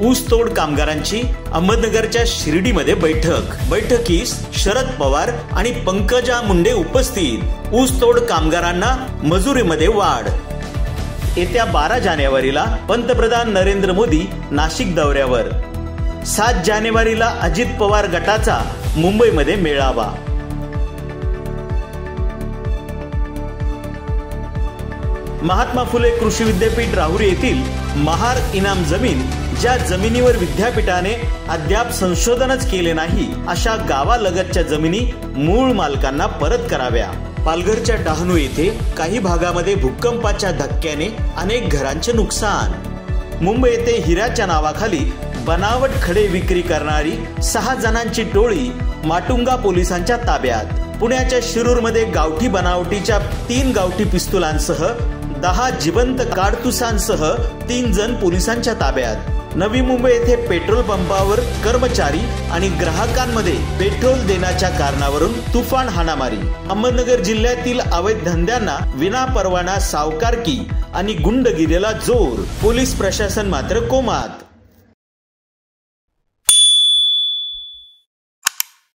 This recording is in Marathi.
ऊसतोड कामगारांची अहमदनगरच्या शिर्डीमध्ये बैठकीस शरद पवार आणि पंकजा मुंडे उपस्थित. ऊसतोड कामगारांना मजुरीमध्ये वाढ. येत्या 12 जानेवारीला पंतप्रधान नरेंद्र मोदी नाशिक दौऱ्यावर. 7 जानेवारीला अजित पवार गटाचा मुंबईमध्ये मेळावा. महात्मा फुले कृषी विद्यापीठ राहुरी येथील महार इनाम जमीन, ज्या जमिनीवर विद्यापीठाने अद्याप संशोधनच केले नाही अशा गावालगतच्या जमिनी मूळ मालकांना परत कराव्या. पालघरच्या डहाणू येथे काही भागामध्ये भूकंपाच्या धक्क्याने अनेक घरांचे नुकसान. मुंबई येथे हिऱ्याच्या नावाखाली बनावट खडे विक्री करणारी 6 जणांची टोळी माटुंगा पोलिसांच्या ताब्यात. पुण्याच्या शिरूरमध्ये गावठी बनावटीच्या 3 गावठी पिस्तुलांसह 10 जिवंत काडतुसांसह 3 जण पोलिसांच्या ताब्यात. नवी मुंबई येथे पेट्रोल पंपावर कर्मचारी आणि ग्राहकांमध्ये पेट्रोल देण्याच्या कारणावरून तुफान हाणामारी. अहमदनगर जिल्ह्यातील अवैध धंद्यांना विनापरवाना सावकारकी आणि गुंडगिरीला जोर. पोलीस प्रशासन मात्र कोमात.